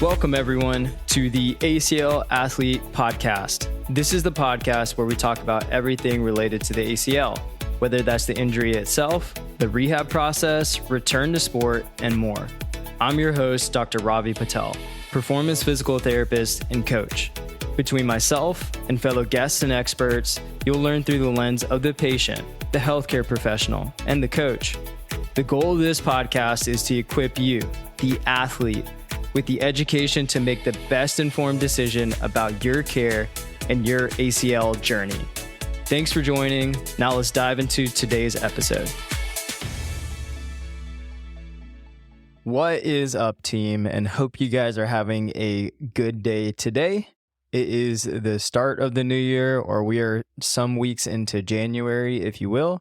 Welcome, everyone, to the ACL Athlete Podcast. This is the podcast where we talk about everything related to the ACL, whether that's the injury itself, the rehab process, return to sport, and more. I'm your host, Dr. Ravi Patel, performance physical therapist and coach. Between myself and fellow guests and experts, you'll learn through the lens of the patient, the healthcare professional, and the coach. The goal of this podcast is to equip you, the athlete, with the education to make the best informed decision about your care and your ACL journey. Thanks for joining. Now let's dive into today's episode. What is up, team? And hope you guys are having a good day today. It is the start of the new year, or we are some weeks into January, if you will.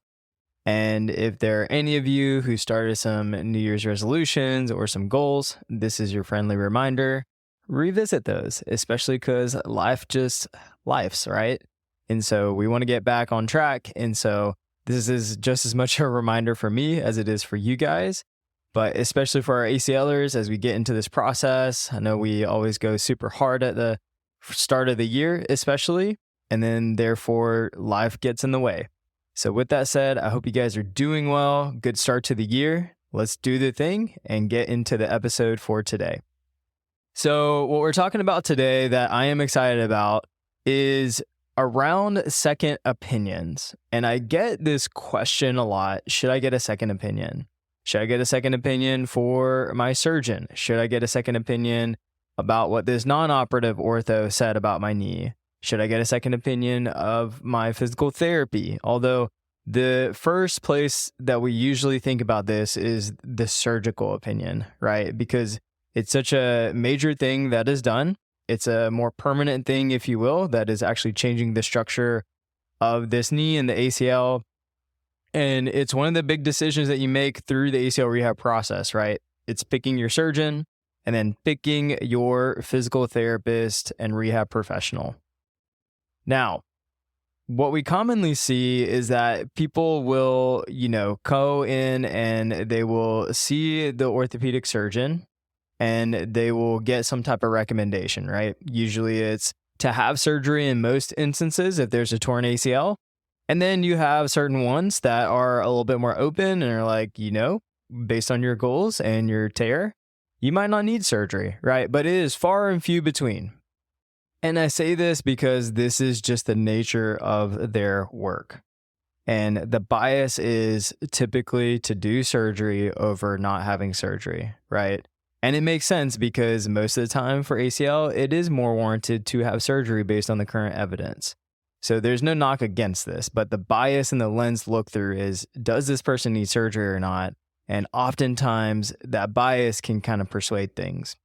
And if there are any of you who started some New Year's resolutions or some goals, this is your friendly reminder. Revisit those, especially because life's, right? And so we want to get back on track. And so this is just as much a reminder for me as it is for you guys, but especially for our ACLers as we get into this process. I know we always go super hard at the start of the year, especially, and then therefore life gets in the way. So with that said, I hope you guys are doing well. Good start to the year. Let's do the thing and get into the episode for today. So what we're talking about today that I am excited about is around second opinions. And I get this question a lot. Should I get a second opinion? Should I get a second opinion for my surgeon? Should I get a second opinion about what this non-operative ortho said about my knee? Should I get a second opinion of my physical therapy? Although the first place that we usually think about this is the surgical opinion, right? Because it's such a major thing that is done. It's a more permanent thing, if you will, that is actually changing the structure of this knee and the ACL. And it's one of the big decisions that you make through the ACL rehab process, right? It's picking your surgeon and then picking your physical therapist and rehab professional. Now, what we commonly see is that people will, go in and they will see the orthopedic surgeon and they will get some type of recommendation, right? Usually it's to have surgery in most instances if there's a torn ACL. And then you have certain ones that are a little bit more open and are like, based on your goals and your tear, you might not need surgery, right? But it is far and few between. And I say this because this is just the nature of their work. And the bias is typically to do surgery over not having surgery, right? And it makes sense because most of the time for ACL, it is more warranted to have surgery based on the current evidence. So there's no knock against this, but the bias and the lens look through is, does this person need surgery or not? And oftentimes that bias can kind of persuade things.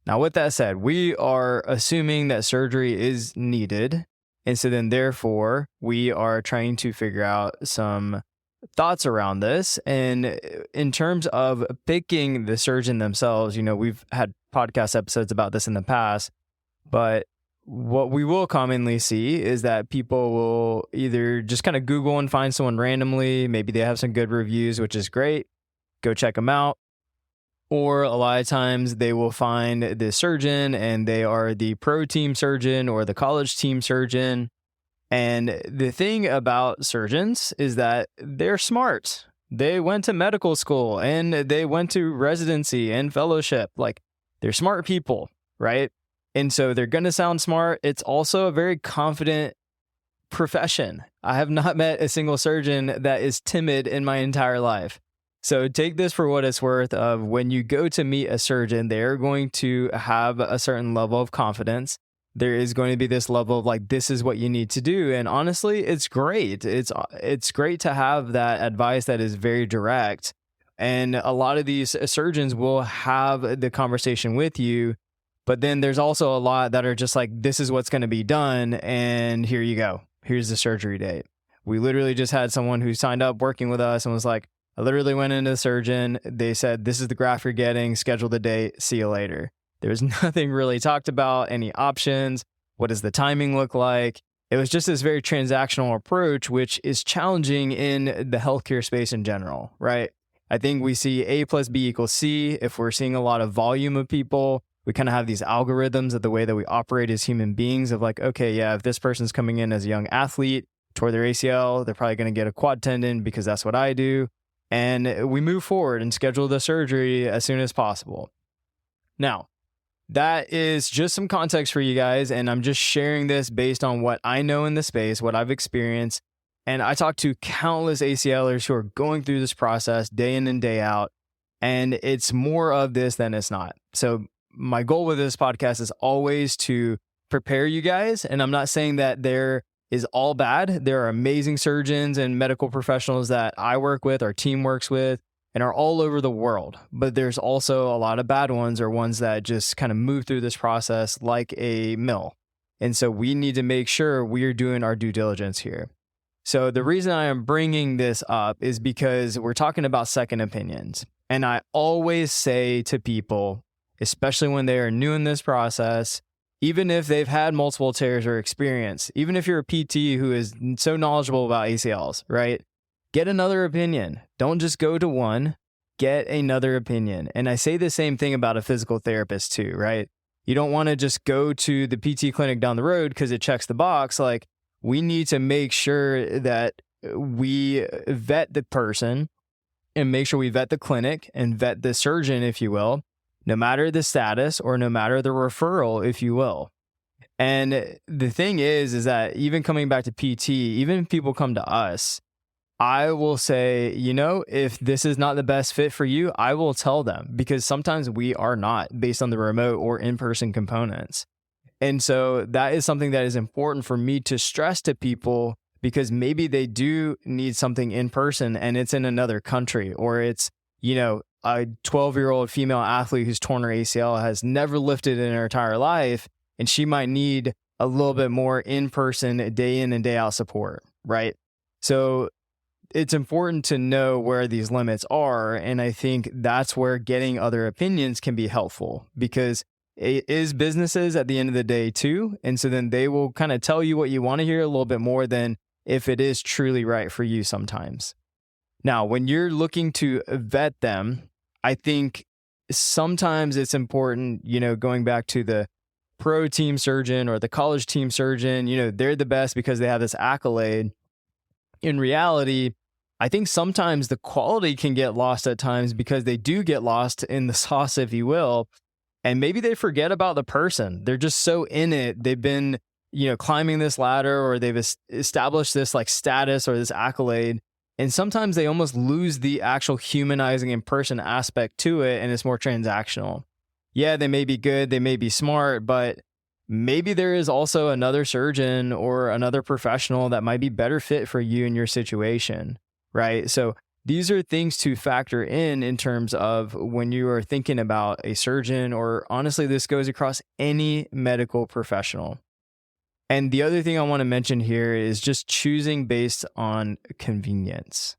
Now, with that said, we are assuming that surgery is needed. And so then therefore, we are trying to figure out some thoughts around this. And in terms of picking the surgeon themselves, we've had podcast episodes about this in the past, but what we will commonly see is that people will either just kind of Google and find someone randomly. Maybe they have some good reviews, which is great. Go check them out. Or a lot of times they will find the surgeon and they are the pro team surgeon or the college team surgeon. And the thing about surgeons is that they're smart. They went to medical school and they went to residency and fellowship. Like, they're smart people, right? And so they're going to sound smart. It's also a very confident profession. I have not met a single surgeon that is timid in my entire life. So take this for what it's worth of when you go to meet a surgeon, they're going to have a certain level of confidence. There is going to be this level of like, this is what you need to do. And honestly, it's great. It's great to have that advice that is very direct. And a lot of these surgeons will have the conversation with you. But then there's also a lot that are just like, this is what's going to be done. And here you go. Here's the surgery date. We literally just had someone who signed up working with us and was like, I literally went into the surgeon. They said, this is the graph you're getting. Schedule the date. See you later. There was nothing really talked about, any options. What does the timing look like? It was just this very transactional approach, which is challenging in the healthcare space in general, right? I think we see A plus B equals C. If we're seeing a lot of volume of people, we kind of have these algorithms of the way that we operate as human beings of like, okay, yeah, if this person's coming in as a young athlete, tore their ACL, they're probably going to get a quad tendon because that's what I do. And we move forward and schedule the surgery as soon as possible. Now, that is just some context for you guys. And I'm just sharing this based on what I know in the space, what I've experienced. And I talk to countless ACLers who are going through this process day in and day out. And it's more of this than it's not. So my goal with this podcast is always to prepare you guys. And I'm not saying that there is all bad. There are amazing surgeons and medical professionals that I work with, our team works with, and are all over the world. But there's also a lot of bad ones or ones that just kind of move through this process like a mill. And so we need to make sure we're doing our due diligence here. So the reason I am bringing this up is because we're talking about second opinions. And I always say to people, especially when they are new in this process, even if they've had multiple tears or experience, even if you're a PT who is so knowledgeable about ACLs, right? Get another opinion. Don't just go to one, get another opinion. And I say the same thing about a physical therapist too, right? You don't want to just go to the PT clinic down the road because it checks the box. Like, we need to make sure that we vet the person and make sure we vet the clinic and vet the surgeon, if you will, no matter the status or no matter the referral, if you will. And the thing is that even coming back to PT, even if people come to us, I will say, if this is not the best fit for you, I will tell them, because sometimes we are not based on the remote or in-person components. And so that is something that is important for me to stress to people, because maybe they do need something in person and it's in another country, or it's, a 12-year-old female athlete who's torn her ACL, has never lifted in her entire life, and she might need a little bit more in-person, day in and day out support, right? So it's important to know where these limits are. And I think that's where getting other opinions can be helpful, because it is businesses at the end of the day too. And so then they will kind of tell you what you want to hear a little bit more than if it is truly right for you sometimes. Now, when you're looking to vet them, I think sometimes it's important, going back to the pro team surgeon or the college team surgeon, they're the best because they have this accolade. In reality, I think sometimes the quality can get lost at times because they do get lost in the sauce, if you will. And maybe they forget about the person. They're just so in it. They've been, climbing this ladder, or they've established this like status or this accolade. And sometimes they almost lose the actual humanizing in-person aspect to it, and it's more transactional. Yeah, they may be good, they may be smart, but maybe there is also another surgeon or another professional that might be better fit for you in your situation, right? So these are things to factor in terms of when you are thinking about a surgeon, or honestly, this goes across any medical professional. And the other thing I want to mention here is just choosing based on convenience.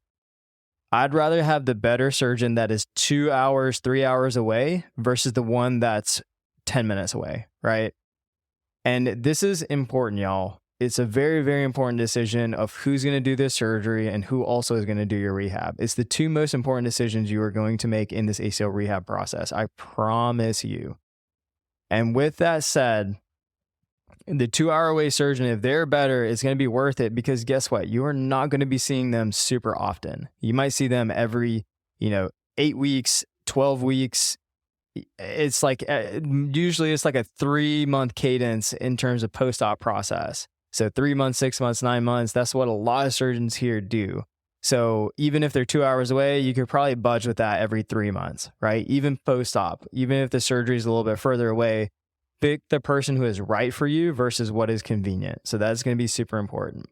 I'd rather have the better surgeon that is 2 hours, 3 hours away versus the one that's 10 minutes away, right? And this is important, y'all. It's a very, very important decision of who's going to do this surgery and who also is going to do your rehab. It's the two most important decisions you are going to make in this ACL rehab process. I promise you. And with that said, the 2 hour away surgeon, if they're better, it's going to be worth it, because guess what? You are not going to be seeing them super often. You might see them every, 8 weeks, 12 weeks. It's like, usually it's like a 3-month cadence in terms of post-op process. So 3 months, 6 months, 9 months, that's what a lot of surgeons here do. So even if they're 2 hours away, you could probably budge with that every 3 months, right? Even post-op, even if the surgery is a little bit further away, pick the person who is right for you versus what is convenient. So that's going to be super important.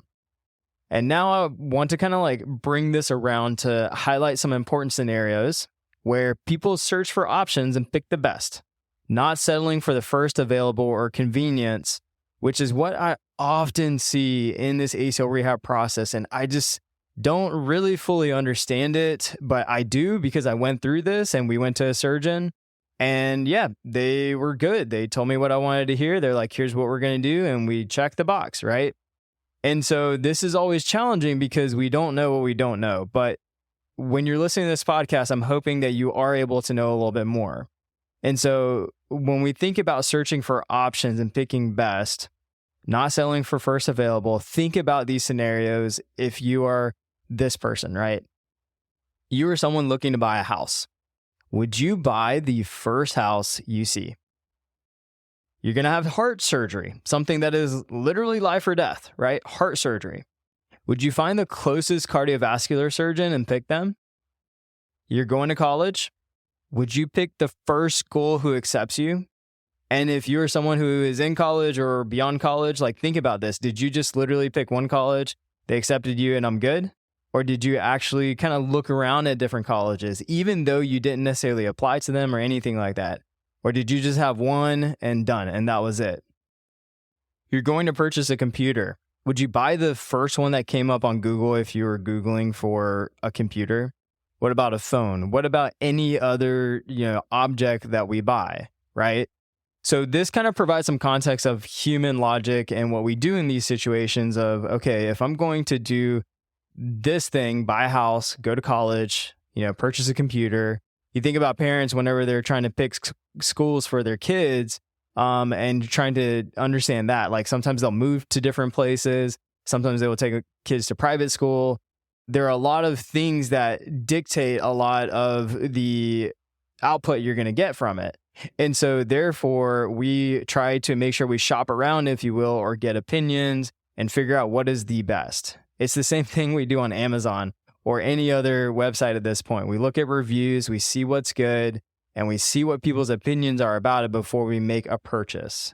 And now I want to kind of like bring this around to highlight some important scenarios where people search for options and pick the best, not settling for the first available or convenience, which is what I often see in this ACL rehab process. And I just don't really fully understand it, but I do, because I went through this and we went to a surgeon. And yeah, they were good. They told me what I wanted to hear. They're like, here's what we're going to do. And we checked the box, right? And so this is always challenging because we don't know what we don't know. But when you're listening to this podcast, I'm hoping that you are able to know a little bit more. And so when we think about searching for options and picking best, not selling for first available, think about these scenarios. If you are this person, right? You are someone looking to buy a house. Would you buy the first house you see? You're going to have heart surgery, something that is literally life or death, right? Heart surgery. Would you find the closest cardiovascular surgeon and pick them? You're going to college. Would you pick the first school who accepts you? And if you're someone who is in college or beyond college, like think about this. Did you just literally pick one college, they accepted you and I'm good? Or did you actually kind of look around at different colleges, even though you didn't necessarily apply to them or anything like that? Or did you just have one and done, and that was it? You're going to purchase a computer. Would you buy the first one that came up on Google if you were Googling for a computer? What about a phone? What about any other, object that we buy, right? So this kind of provides some context of human logic and what we do in these situations of, okay, if I'm going to do this thing, buy a house, go to college, purchase a computer. You think about parents whenever they're trying to pick schools for their kids, and trying to understand that. Like sometimes they'll move to different places. Sometimes they will take kids to private school. There are a lot of things that dictate a lot of the output you're going to get from it. And so therefore, we try to make sure we shop around, if you will, or get opinions and figure out what is the best. It's the same thing we do on Amazon or any other website at this point. We look at reviews, we see what's good, and we see what people's opinions are about it before we make a purchase.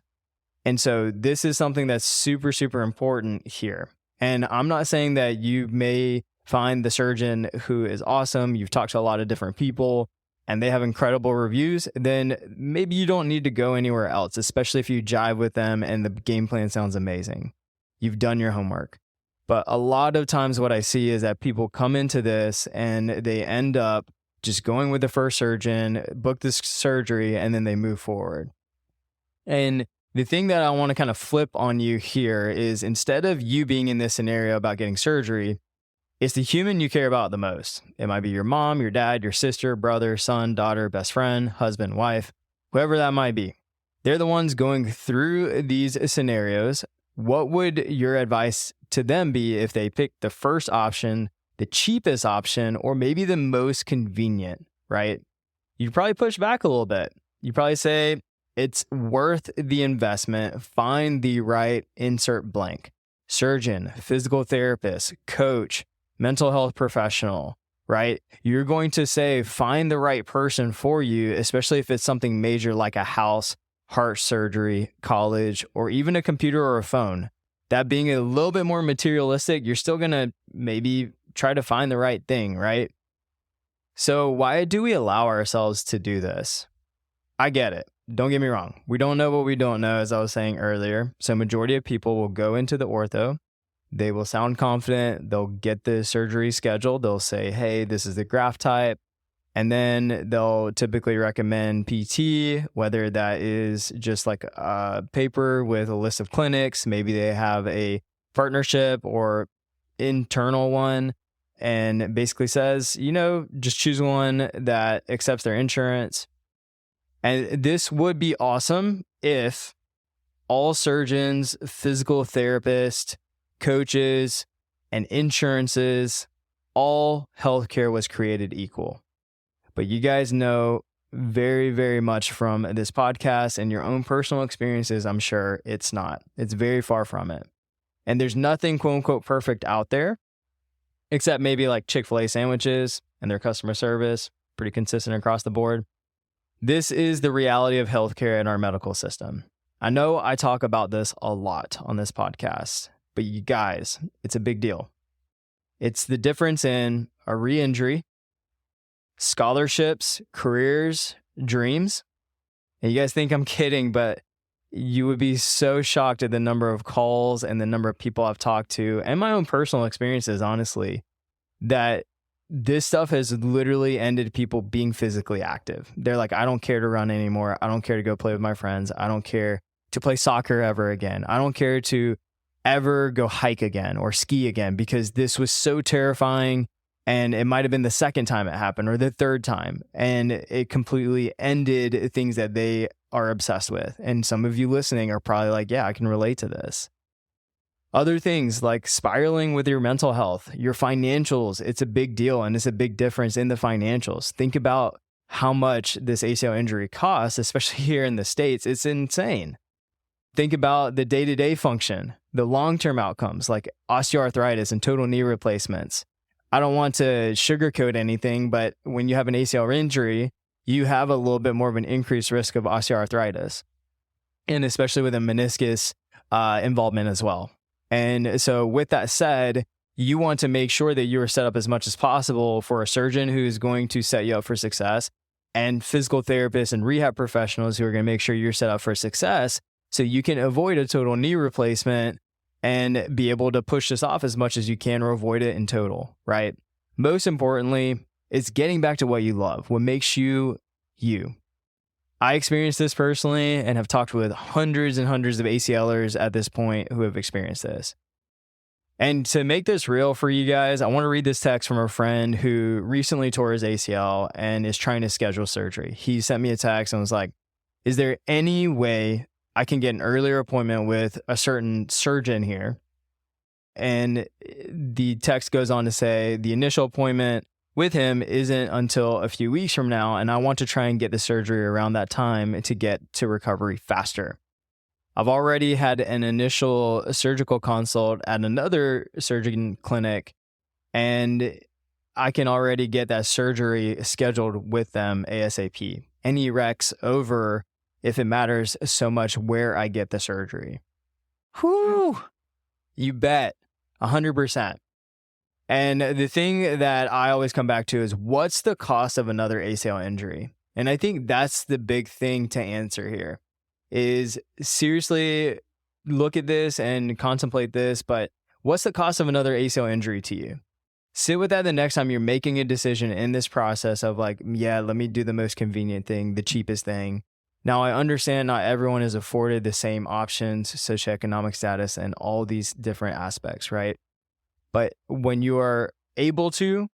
And so this is something that's super, super important here. And I'm not saying that you may find the surgeon who is awesome, you've talked to a lot of different people, and they have incredible reviews, then maybe you don't need to go anywhere else, especially if you jive with them and the game plan sounds amazing. You've done your homework. But a lot of times what I see is that people come into this and they end up just going with the first surgeon, book this surgery, and then they move forward. And the thing that I want to kind of flip on you here is instead of you being in this scenario about getting surgery, it's the human you care about the most. It might be your mom, your dad, your sister, brother, son, daughter, best friend, husband, wife, whoever that might be. They're the ones going through these scenarios. What would your advice to them be if they picked the first option, the cheapest option, or maybe the most convenient, right? You'd probably push back a little bit. You probably say it's worth the investment. Find the right insert blank. Surgeon, physical therapist, coach, mental health professional, right? You're going to say find the right person for you, especially if it's something major like a house, heart surgery, college, or even a computer or a phone. That being a little bit more materialistic, you're still going to maybe try to find the right thing, right? So why do we allow ourselves to do this? I get it. Don't get me wrong. We don't know what we don't know, as I was saying earlier. So majority of people will go into the ortho. They will sound confident. They'll get the surgery scheduled. They'll say, hey, this is the graft type. And then they'll typically recommend PT, whether that is just like a paper with a list of clinics. Maybe they have a partnership or internal one and basically says, just choose one that accepts their insurance. And this would be awesome if all surgeons, physical therapists, coaches, and insurances, all healthcare was created equal. But you guys know very, very much from this podcast and your own personal experiences, I'm sure it's not. It's very far from it. And there's nothing quote unquote perfect out there, except maybe like Chick-fil-A sandwiches and their customer service, pretty consistent across the board. This is the reality of healthcare in our medical system. I know I talk about this a lot on this podcast, but you guys, it's a big deal. It's the difference in a re-injury, scholarships, careers, dreams. And you guys think I'm kidding, but you would be so shocked at the number of calls and the number of people I've talked to and my own personal experiences, honestly, that this stuff has literally ended people being physically active. They're like, I don't care to run anymore. I don't care to go play with my friends. I don't care to play soccer ever again. I don't care to ever go hike again or ski again because this was so terrifying. And it might have been the second time it happened or the third time. And it completely ended things that they are obsessed with. And some of you listening are probably like, yeah, I can relate to this. Other things like spiraling with your mental health, your financials, it's a big deal and it's a big difference in the financials. Think about how much this ACL injury costs, especially here in the States. It's insane. Think about the day-to-day function, the long-term outcomes like osteoarthritis and total knee replacements. I don't want to sugarcoat anything, but when you have an ACL injury, you have a little bit more of an increased risk of osteoarthritis, and especially with a meniscus involvement as well. And so with that said, you want to make sure that you are set up as much as possible for a surgeon who is going to set you up for success, and physical therapists and rehab professionals who are going to make sure you're set up for success so you can avoid a total knee replacement and be able to push this off as much as you can or avoid it in total, right? Most importantly, it's getting back to what you love, what makes you you. I experienced this personally and have talked with hundreds and hundreds of ACLers at this point who have experienced this. And to make this real for you guys, I want to read this text from a friend who recently tore his ACL and is trying to schedule surgery. He sent me a text and was like, is there any way I can get an earlier appointment with a certain surgeon here? And the text goes on to say, the initial appointment with him isn't until a few weeks from now, and I want to try and get the surgery around that time to get to recovery faster. I've already had an initial surgical consult at another surgeon clinic, and I can already get that surgery scheduled with them ASAP. Any recs over if it matters so much where I get the surgery. Whew! You bet. 100%. And the thing that I always come back to is, what's the cost of another ACL injury? And I think that's the big thing to answer here, is seriously look at this and contemplate this, but what's the cost of another ACL injury to you? Sit with that the next time you're making a decision in this process of like, yeah, let me do the most convenient thing, the cheapest thing. Now, I understand not everyone is afforded the same options, socioeconomic status, and all these different aspects, right? But when you are able to,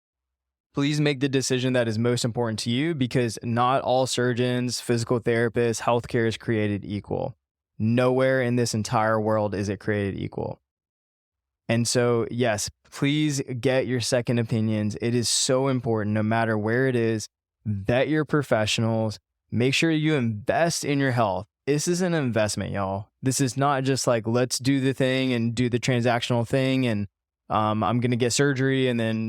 please make the decision that is most important to you, because not all surgeons, physical therapists, healthcare is created equal. Nowhere in this entire world is it created equal. And so, yes, please get your second opinions. It is so important, no matter where it is. Vet your professionals. Make sure you invest in your health. This is an investment, y'all. This is not just like, let's do the thing and do the transactional thing and I'm going to get surgery and then,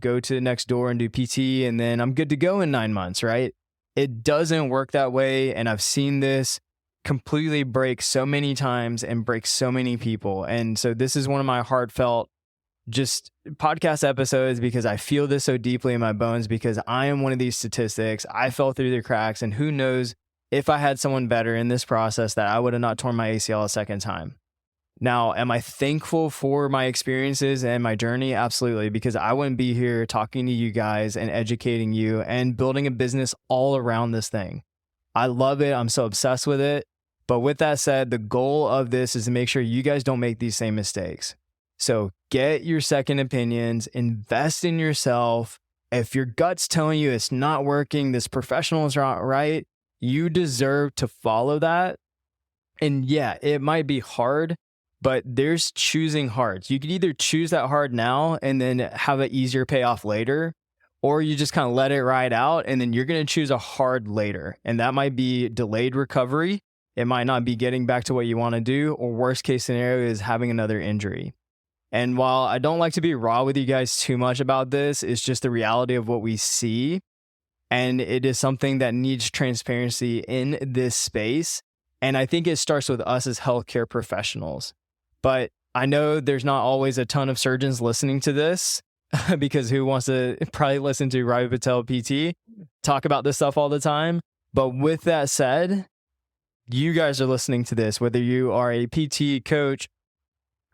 go to the next door and do PT and then I'm good to go in 9 months, right? It doesn't work that way. And I've seen this completely break so many times and break so many people. And so this is one of my heartfelt just podcast episodes, because I feel this so deeply in my bones, because I am one of these statistics. I fell through the cracks, and who knows if I had someone better in this process that I would have not torn my ACL a second time. Now, am I thankful for my experiences and my journey? Absolutely, because I wouldn't be here talking to you guys and educating you and building a business all around this thing. I love it. I'm so obsessed with it. But with that said, the goal of this is to make sure you guys don't make these same mistakes. So get your second opinions, invest in yourself. If your gut's telling you it's not working, this professional is not right, you deserve to follow that. And yeah, it might be hard, but there's choosing hard. You could either choose that hard now and then have an easier payoff later, or you just kind of let it ride out and then you're going to choose a hard later. And that might be delayed recovery. It might not be getting back to what you want to do, or worst case scenario is having another injury. And while I don't like to be raw with you guys too much about this, it's just the reality of what we see. And it is something that needs transparency in this space. And I think it starts with us as healthcare professionals. But I know there's not always a ton of surgeons listening to this because who wants to probably listen to Ravi Patel PT talk about this stuff all the time. But with that said, you guys are listening to this, whether you are a PT coach,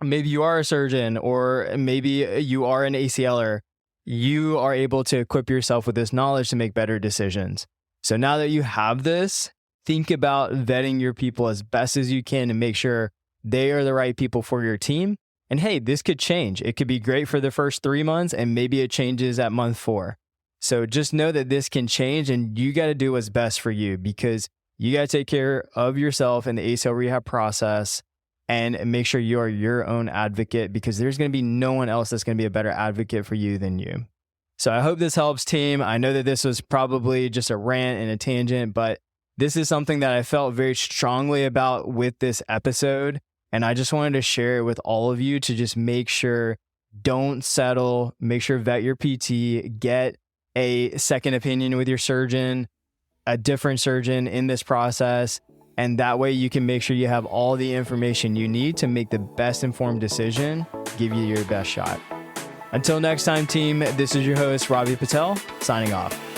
maybe you are a surgeon, or maybe you are an ACLer, you are able to equip yourself with this knowledge to make better decisions. So now that you have this, think about vetting your people as best as you can and make sure they are the right people for your team And hey, this could change. It could be great for the first 3 months and maybe it changes at month 4. So just know that this can change and you got to do what's best for you, because you got to take care of yourself in the ACL rehab process and make sure you are your own advocate, because there's going to be no one else that's going to be a better advocate for you than you. So I hope this helps, team. I know that this was probably just a rant and a tangent, but this is something that I felt very strongly about with this episode. And I just wanted to share it with all of you to just make sure, don't settle, make sure vet your PT, get a second opinion with your surgeon, a different surgeon in this process. And that way you can make sure you have all the information you need to make the best informed decision, give you your best shot. Until next time, team, this is your host, Ravi Patel, signing off.